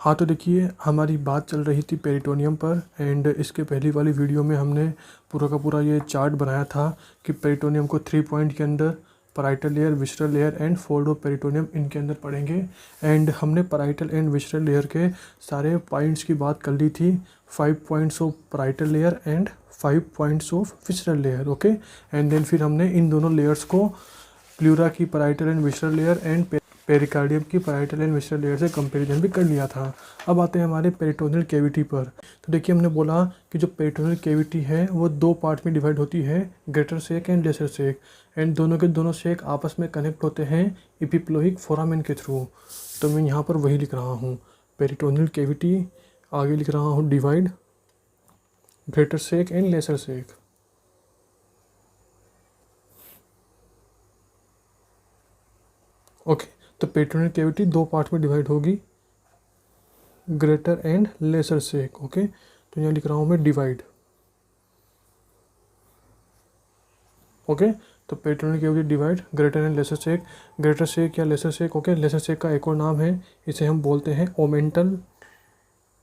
हाँ, तो देखिए हमारी बात चल रही थी पेरिटोनियम पर एंड इसके पहली वाली वीडियो में हमने पूरा का पूरा ये चार्ट बनाया था कि पेरिटोनियम को 3 पॉइंट के अंदर parietal layer, visceral layer and fold of peritoneum इनके अंदर पढ़ेंगे। एंड हमने पैराइटल एंड विसरल लेयर के सारे पॉइंट्स की बात कर ली थी, 5 points of parietal layer and 5 points of visceral layer. Okay, and then फिर हमने इन दोनों लेयर्स को प्लूरा की parietal and visceral layer and pericardium की पैराइटल एंड विसरल लेयर से कंपैरिजन भी कर लिया था। अब आते हैं हमारे पेरिटोनियल कैविटी पर। तो देखिए हमने बोला कि जो पेरिटोनियल कैविटी है वो 2 पार्ट में डिवाइड होती है, greater sac and lesser sac. And दोनों के दोनों सेक आपस में कनेक्ट होते हैं एपिप्लोइक फोरामेन के थ्रू। तो मैं यहाँ पर वही लिख रहा हूँ, पेरिटोनियल कैविटी, आगे लिख रहा हूँ divide greater sac and lesser sac. Okay, तो पेरिटोनियल कैविटी 2 पार्ट में डिवाइड होगी, greater and lesser sac. Okay, तो यहाँ लिख रहा हूँ मैं डिवाइड। ओके, तो peritoneal cavity divide greater and lesser sac. Greater sac या lesser sac, okay, lesser sac का एक और नाम है, इसे हम बोलते हैं ओमेंटल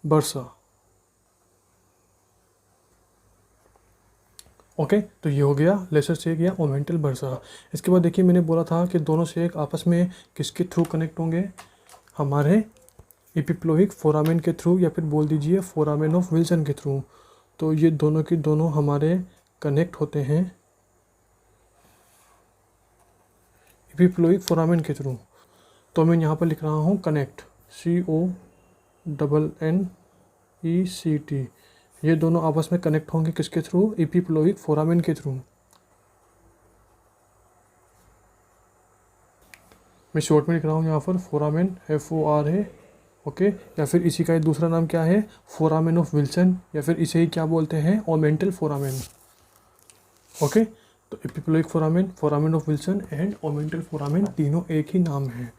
बर्सा। ओके, तो ये हो गया लेसर सेक या ओमेंटल बर्सा। इसके बाद देखिए मैंने बोला था कि दोनों सेक आपस में किसके थ्रू कनेक्ट होंगे, हमारे एपिप्लोइक फोरामेन के थ्रू, या फिर बोल दीजिए फोरामेन ऑफ विल्सन के थ्रू। तो ये दोनों की दोनों हमारे कनेक्ट होते हैं एपिप्लोइक फोरामेन के थ्रू। तो मैं यहाँ पर लिख रहा हूँ कनेक्ट, CONNECT। ये दोनों आपस में कनेक्ट होंगे किसके थ्रू, एपिप्लोइक फोरामेन के थ्रू। मैं शॉर्ट में लिख रहा हूँ यहाँ पर फोरामेन, FORA। ओके, या फिर इसी का एक दूसरा नाम क्या है, फोरामेन ऑफ विल्सन, या फिर इसे ही क्या बोलते हैं, ओमेंटल फोरामेन। ओके, तो epiploic foramen, foramen of Wilson and omental foramen, तीनों एक ही नाम है।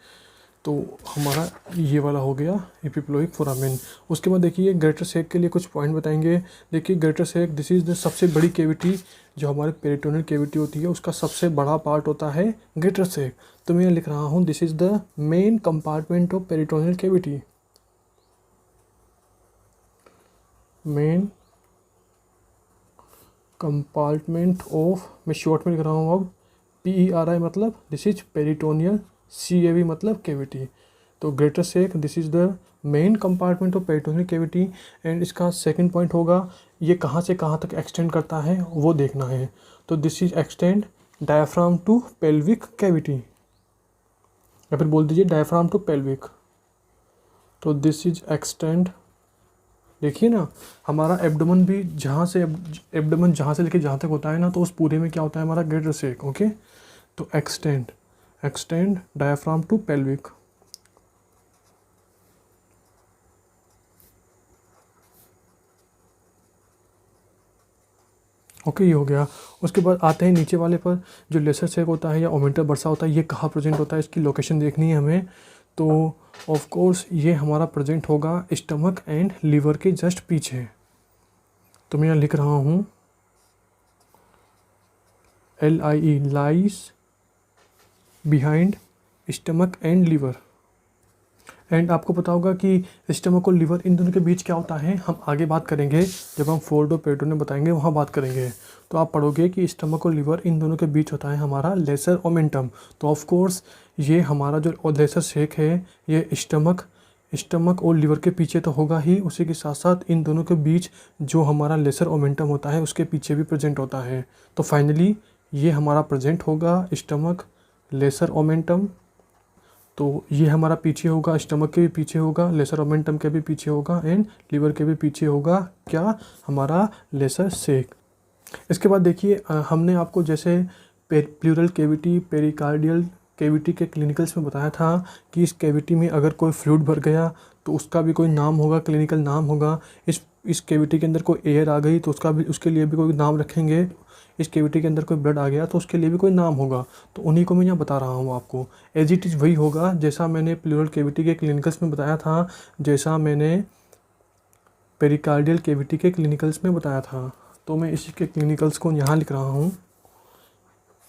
तो हमारा ये वाला हो गया एपिप्लोइक फोरामेन। उसके बाद देखिए ग्रेटर सेक के लिए कुछ पॉइंट बताएंगे। देखिए greater sac, this is the सबसे बड़ी कैविटी जो हमारे पेरिटोनियल कैविटी होती है, उसका सबसे बड़ा पार्ट होता है ग्रेटर सेक। तो मैं लिख रहा हूँ this is the main compartment of peritoneal cavity. Main compartment of, मैं शॉर्ट में लिख रहा हूँ अब, PERI मतलब दिस इज पेरिटोनियल, CAV मतलब कैविटी। तो greater sac, this is the main compartment of peritoneal cavity. And इसका सेकंड पॉइंट होगा, ये कहाँ से कहाँ तक एक्सटेंड करता है वो देखना है। तो this is extend diaphragm to pelvic cavity, या फिर बोल दीजिए डायफ्राम टू पेल्विक। तो दिस इज एक्सटेंड, देखिए ना हमारा एब्डोमेन भी जहाँ से लेके जहाँ तक होता है ना, तो उस पूरे में क्या होता है हमारा ग्रेटर सेक। ओके, तो extend diaphragm to pelvic. Okay, ये हो गया। उसके बाद आते हैं नीचे वाले पर, जो लेसर सेक होता है या ओमेंटल बर्सा होता है, ये कहाँ प्रेजेंट होता है, इसकी लोकेशन देखनी है हमें। तो ऑफ कोर्स ये हमारा प्रेजेंट होगा स्टमक एंड लीवर के जस्ट पीछे। तो मैं यहाँ लिख रहा हूँ LIE, lies behind stomach and liver. And आपको पता होगा कि स्टमक और लीवर, इन दोनों के बीच क्या होता है, हम आगे बात करेंगे जब हम फोल्ड और पेरिटोनियम बताएंगे, वहाँ बात करेंगे। तो आप पढ़ोगे कि स्टमक और लीवर, इन दोनों के बीच होता है हमारा लेसर ओमेंटम। तो ऑफ कोर्स ये हमारा जो लेसर सेक है, ये स्टमक और लीवर के पीछे तो होगा ही, उसी के साथ साथ इन दोनों के बीच जो हमारा लेसर ओमेंटम होता है उसके पीछे भी प्रेजेंट होता है। तो फाइनली ये हमारा प्रेजेंट होगा स्टमक, लेसर ओमेंटम। तो ये हमारा पीछे होगा, स्टमक के भी पीछे होगा, लेसर ओमेंटम के भी पीछे होगा, एंड लीवर के भी पीछे होगा क्या, हमारा लेसर सेक। इसके बाद देखिए हमने आपको जैसे प्लूरल कैविटी, पेरिकार्डियल कैविटी के क्लिनिकल्स में बताया था कि इस कैविटी में अगर कोई फ्लूइड भर गया तो उसका भी कोई नाम होगा, क्लिनिकल नाम होगा। इस कैविटी के अंदर कोई एयर आ गई तो उसके लिए भी कोई नाम रखेंगे। इस कैविटी के अंदर कोई ब्लड आ गया तो उसके लिए भी कोई नाम होगा। तो उन्हीं को मैं यहाँ बता रहा हूँ आपको। एज इट इज़ वही होगा जैसा मैंने प्लूरल कैविटी के क्लिनिकल्स में बताया था, जैसा मैंने पेरिकार्डियल कैविटी के क्लिनिकल्स में बताया था। तो मैं इसी के क्लिनिकल्स को यहाँ लिख रहा हूँ।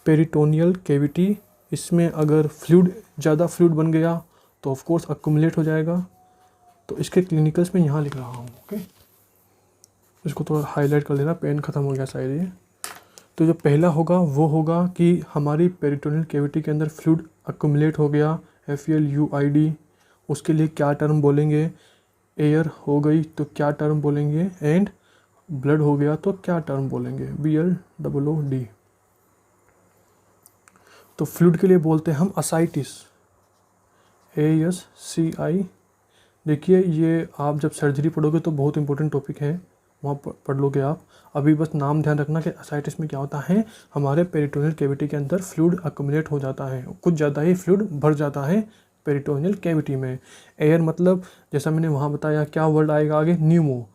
पेरिटोनियल कैविटी, इसमें अगर ज़्यादा फ्लूइड बन गया तो ऑफ कोर्स अक्यूमुलेट हो जाएगा। तो इसके क्लिनिकल्स में यहाँ लिख रहा हूँ। ओके, इसको थोड़ा हाईलाइट कर लेना, पेन ख़त्म हो गया शायद ये। तो जो पहला होगा वो होगा कि हमारी पेरिटोनियल कैविटी के अंदर फ्लूइड अक्यूमुलेट हो गया, FLUID, उसके लिए क्या टर्म बोलेंगे। एयर हो गई तो क्या टर्म बोलेंगे, एंड ब्लड हो गया तो क्या टर्म बोलेंगे, BLOOD। तो फ्लूइड के लिए बोलते हैं हम असाइटिस, ASCI। देखिए ये आप जब सर्जरी पढ़ोगे तो बहुत इंपॉर्टेंट टॉपिक है, वहाँ पढ़ लोगे आप। अभी बस नाम ध्यान रखना कि असाइटिस में क्या होता है, हमारे पेरिटोनियल कैविटी के अंदर फ्लूइड अक्यूमुलेट हो जाता है, कुछ ज़्यादा ही फ्लूइड भर जाता है पेरिटोनियल कैविटी में। एयर मतलब जैसा मैंने वहाँ बताया, क्या वर्ड आएगा आगे, न्यूमो,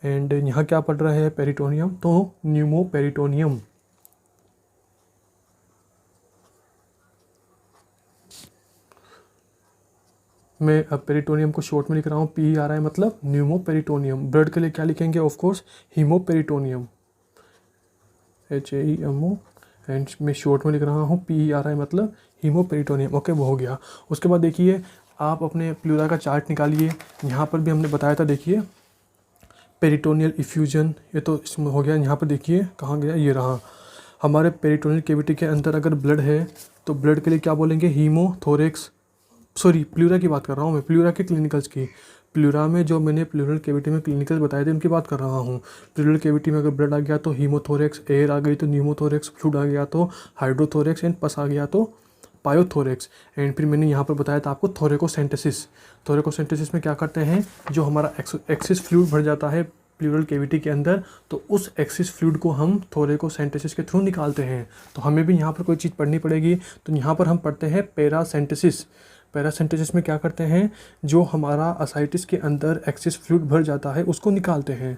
एंड यहाँ क्या पढ़ रहे हैं, पेरिटोनियम, तो न्यूमो पेरिटोनियम। मैं अब पेरिटोनियम को शॉर्ट में लिख रहा हूँ, PERI मतलब न्यूमो पेरिटोनियम। ब्लड के लिए क्या लिखेंगे, of course haemoperitoneum, HAEMO, and मैं शॉर्ट में लिख रहा हूँ PERI मतलब हीमो पेरिटोनियम। ओके, वो हो गया। उसके बाद देखिए आप अपने प्लूरा का चार्ट निकालिए, यहाँ पर भी हमने बताया था, देखिए पेरिटोनियल इफ्यूजन, ये तो इसमें हो गया। यहाँ पर देखिए कहाँ गया, ये रहा। हमारे पेरिटोनियल कैविटी के अंदर अगर ब्लड है तो ब्लड के लिए क्या बोलेंगे, हीमोथोरेक्स, सॉरी प्लूरा की बात कर रहा हूँ मैं, प्लूरा के क्लिनिकल्स की। प्लूरा में जो मैंने प्लूरल कैविटी में क्लिनिकल बताए थे उनकी बात कर रहा हूँ। प्लूरल कैविटी में अगर ब्लड आ गया तो हीमोथोरेक्स, एयर आ गई तो न्यूमोथोरेक्स, फ्लूइड आ गया तो हाइड्रोथोरेक्स, एंड पस आ गया तो पायोथोरेक्स। एंड फिर मैंने यहाँ पर बताया था आपको थोरेकोसेंटेसिस। थोरेकोसेंटेसिस में क्या करते हैं, जो हमारा एक्सिस फ्लूइड भर जाता है प्लूरल कैविटी के अंदर, तो उस एक्सिस फ्लूइड को हम थोरेकोसेंटेसिस के थ्रू निकालते हैं। तो हमें भी यहाँ पर कोई चीज़ पढ़नी पड़ेगी, तो यहाँ पर हम पढ़ते हैं पैरासेंटेसिस। पैरासेंटेसिस में क्या करते हैं, जो हमारा असाइटिस के अंदर एक्सिस फ्लूइड भर जाता है उसको निकालते हैं।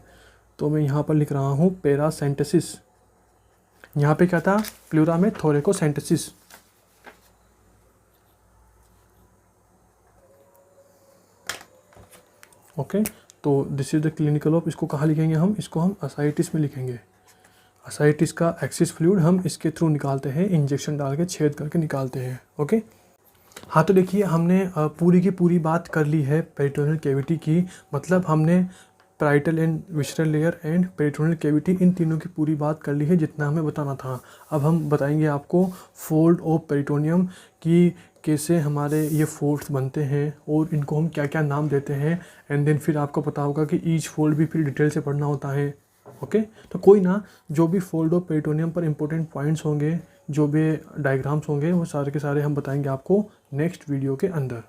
तो मैं यहाँ पर लिख रहा हूँ पैरासेंटेसिस। यहाँ पे क्या था, प्लूरा में थोरेकोसेंटेसिस। ओके, तो this is the clinical of, इसको कहाँ लिखेंगे हम, इसको हम असाइटिस में लिखेंगे। असाइटिस का एक्सिस फ्लूइड हम इसके थ्रू निकालते हैं, इंजेक्शन डाल के छेद करके निकालते हैं। ओके, हाँ तो देखिए हमने पूरी की पूरी बात कर ली है पेरिटोनियल कैविटी की। मतलब हमने parietal and visceral layer and peritoneal cavity, इन तीनों की पूरी बात कर ली है जितना हमें बताना था। अब हम बताएंगे आपको फोल्ड ऑफ पेरिटोनियम की, कैसे हमारे ये फोल्ड्स बनते हैं और इनको हम क्या क्या नाम देते हैं। एंड देन फिर आपको पता होगा कि ईच फोल्ड भी फिर डिटेल से पढ़ना होता है। ओके, तो कोई ना, जो भी फोल्ड ऑफ पेरिटोनियम पर इंपॉर्टेंट पॉइंट्स होंगे, जो भी डायग्राम्स होंगे, वो सारे के सारे हम बताएंगे आपको नेक्स्ट वीडियो के अंदर।